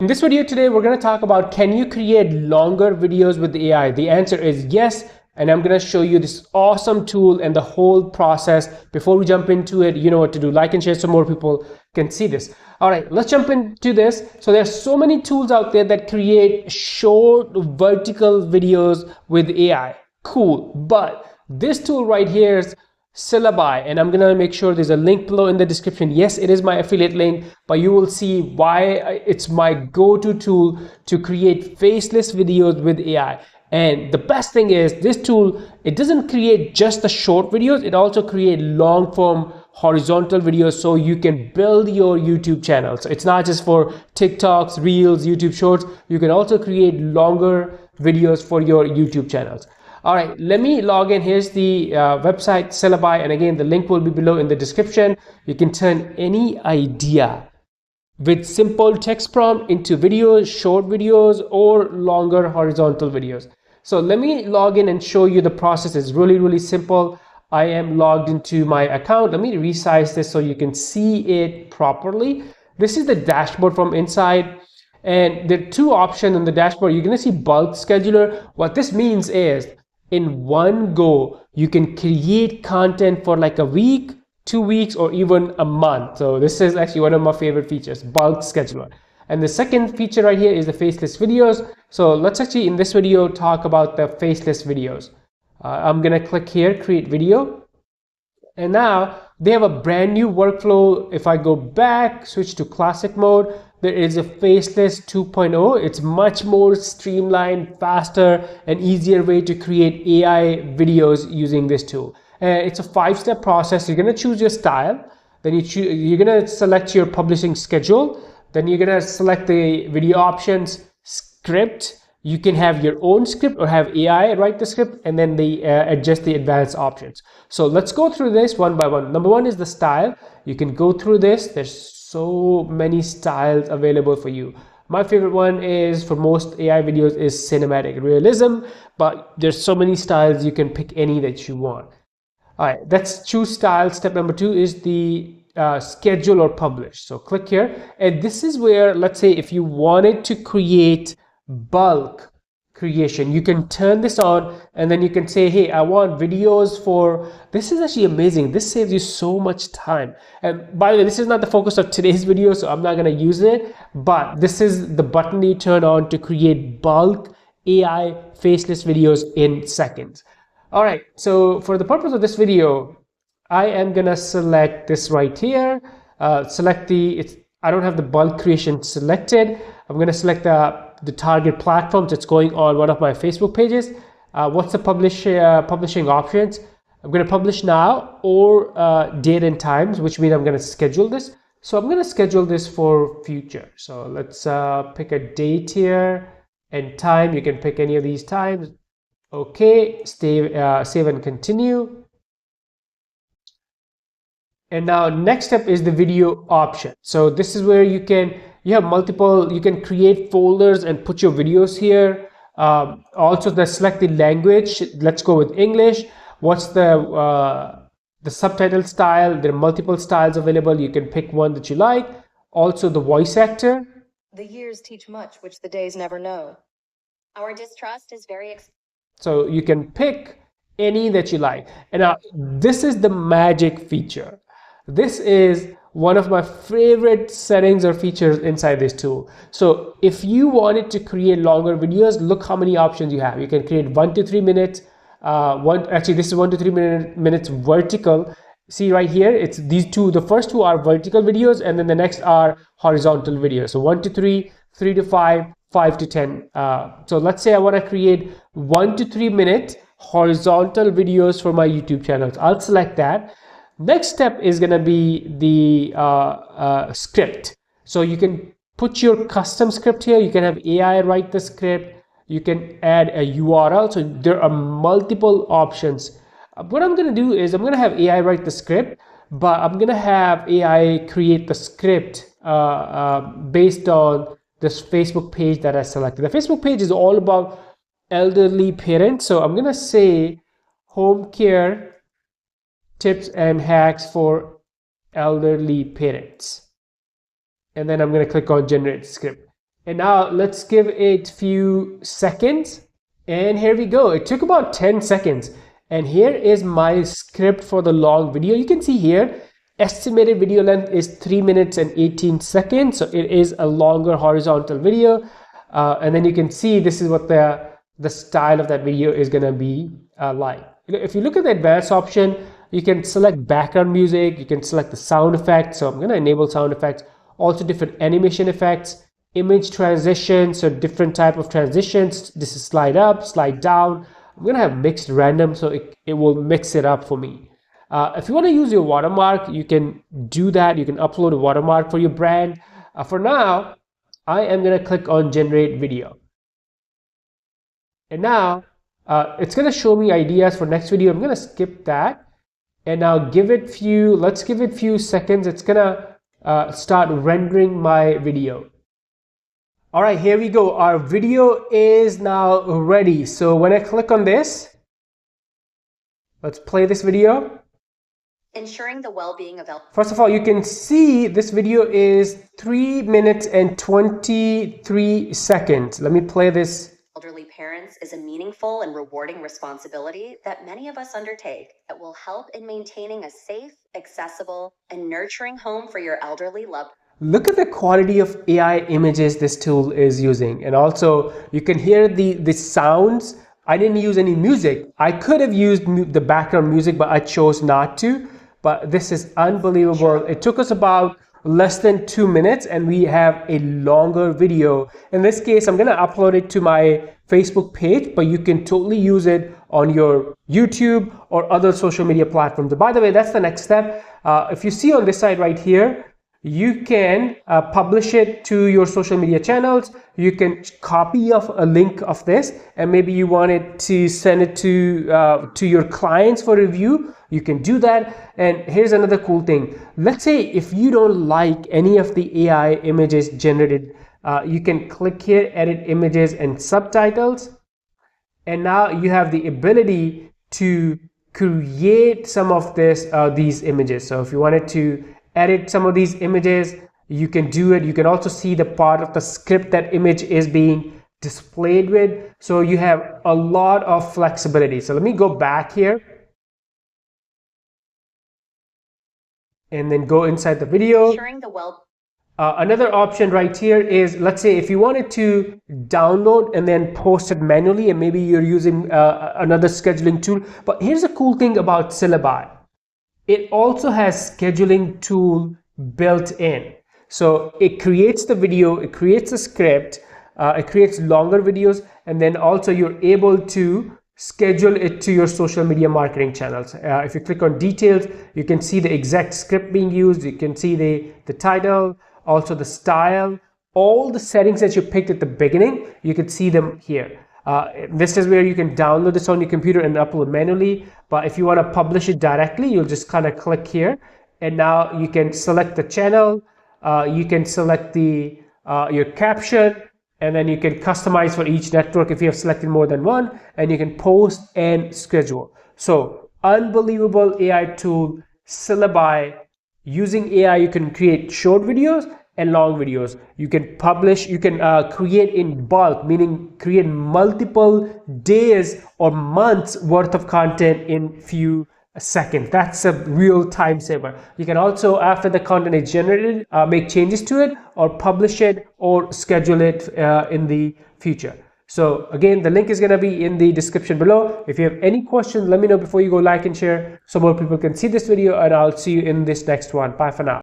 In this video today, we're going to talk about, can you create longer videos with AI? The answer is yes, and I'm going to show you this awesome tool and the whole process. Before we jump into it, you know what to do. Like and share so more people can see this. All right, let's jump into this. So there's so many tools out there that create short vertical videos with AI. Cool, but this tool right here is Syllabi, and I'm gonna make sure there's a link below in the description. Yes, it is my affiliate link, but you will see why it's my go-to tool to create faceless videos with AI. And the best thing is, this tool, it doesn't create just the short videos, it also creates long-form horizontal videos, so you can build your YouTube channel. So it's not just for TikToks, Reels, YouTube Shorts. You can also create longer videos for your YouTube channels. All right, let me log in. Here's the website, Syllabi, and again, the link will be below in the description. You can turn any idea with simple text prompt into videos, short videos, or longer horizontal videos. So let me log in and show you the process. It's really simple. I am logged into my account. Let me resize this so you can see it properly. This is the dashboard from inside. And there are two options on the dashboard. You're going to see bulk scheduler. What this means is, in one go, you can create content for like a week, 2 weeks, or even a month. So this is actually one of my favorite features, bulk scheduler. And the second feature right here is the faceless videos. So let's actually in this video talk about the faceless videos. I'm gonna click here, create video. And now they have a brand new workflow. If I go back, switch to classic mode, there is a faceless 2.0. It's much more streamlined, faster, and easier way to create AI videos using this tool. It's a 5-step process. You're gonna choose your style, then you're gonna select your publishing schedule, then you're gonna select the video options, script. You can have your own script or have AI write the script, and then they adjust the advanced options. So let's go through this one by one. Number one is the style. You can go through this. There's so many styles available for you. My favorite one is, for most AI videos, is cinematic realism, but there's so many styles, you can pick any that you want. All right, let's choose style. Step number two is the schedule or publish. So click here, and this is where, let's say if you wanted to create bulk creation, you can turn this on, and then you can say, hey, I want videos for this. Is actually amazing. This saves you so much time. And by the way, this is not the focus of today's video, so I'm not going to use it, but this is the button you turn on to create bulk AI faceless videos in seconds. All right, so for the purpose of this video, I am gonna select this right here. I don't have the bulk creation selected. I'm gonna select the target platforms that's going on one of my Facebook pages. What's the publishing options? I'm gonna publish now, or date and times, which means I'm gonna schedule this. So I'm gonna schedule this for future. So let's pick a date here and time. You can pick any of these times. Okay, save and continue. And now next step is the video option. So this is where you have multiple, you can create folders and put your videos here. Also select the language. Let's go with English. What's the subtitle style? There are multiple styles available. You can pick one that you like. Also the voice actor. The years teach much which the days never know. Our distrust is very so you can pick any that you like. And now this is the magic feature. This is one of my favorite settings or features inside this tool. So if you wanted to create longer videos, look how many options you have. You can create 1 to 3 minutes. Actually, this is 1 to 3 minutes vertical. See right here, it's these two. The first two are vertical videos, and then the next are horizontal videos. So 1 to 3, 3 to 5, 5 to 10. So let's say I want to create 1 to 3 minute horizontal videos for my YouTube channels. I'll select that. Next step is going to be the script. So you can put your custom script here. You can have AI write the script. You can add a URL. So there are multiple options. What I'm going to do is I'm going to have AI write the script, but I'm going to have AI create the script based on this Facebook page that I selected. The Facebook page is all about elderly parents. So I'm going to say home care tips and hacks for elderly parents. And then I'm going to click on generate script. And now let's give it a few seconds. And here we go. It took about 10 seconds. And here is my script for the long video. You can see here, estimated video length is 3 minutes and 18 seconds. So it is a longer horizontal video. And then you can see this is what the style of that video is going to be like. If you look at the advanced option, you can select background music. You can select the sound effects. So I'm going to enable sound effects. Also different animation effects, image transitions, so different type of transitions. This is slide up, slide down. I'm going to have mixed random, so it will mix it up for me. If you want to use your watermark, you can do that. You can upload a watermark for your brand. For now, I am going to click on generate video. And now it's going to show me ideas for next video. I'm going to skip that. And now let's give it few seconds. It's going to start rendering my video. All right, here we go. Our video is now ready. So when I click on this, let's play this video. Ensuring the well-being of First of all, you can see this video is 3 minutes and 23 seconds. Let me play this. elderly parents is a meaningful and rewarding responsibility that many of us undertake that will help in maintaining a safe, accessible, and nurturing home for your elderly loved ones. Look at the quality of AI images this tool is using. And also you can hear the sounds. I didn't use any music. I could have used the background music, but I chose not to. But this is unbelievable. It took us about less than 2 minutes and we have a longer video. In this case, I'm going to upload it to my Facebook page, but you can totally use it on your YouTube or other social media platforms. And by the way, that's the next step. If you see on this side right here, you can publish it to your social media channels. You can copy of a link of this, and maybe you wanted to send it to your clients for review. You can do that. And here's another cool thing. Let's say if you don't like any of the AI images generated, you can click here, edit images and subtitles. And now you have the ability to create some of these images. So if you wanted to edit some of these images, you can do it. You can also see the part of the script that image is being displayed with. So you have a lot of flexibility. So let me go back here and then go inside the video. Ensuring the Another option right here is, let's say if you wanted to download and then post it manually, and maybe you're using another scheduling tool. But here's the cool thing about Syllabi. It also has scheduling tool built in. So it creates the video, it creates a script, it creates longer videos, and then also you're able to schedule it to your social media marketing channels. If you click on details, you can see the exact script being used. You can see the title, also the style, all the settings that you picked at the beginning, you can see them here. This is where you can download this on your computer and upload manually. But if you want to publish it directly, you'll just kind of click here, and now you can select the channel. You can select your caption, and then you can customize for each network if you have selected more than one, and you can post and schedule. So unbelievable AI tool, Syllabi. Using AI, you can create short videos and long videos. You can publish, you can create in bulk, meaning create multiple days or months worth of content in few seconds. That's a real time saver. You can also, after the content is generated, make changes to it or publish it or schedule it in the future. So again, the link is going to be in the description below. If you have any questions, let me know before you go like and share so more people can see this video, and I'll see you in this next one. Bye for now.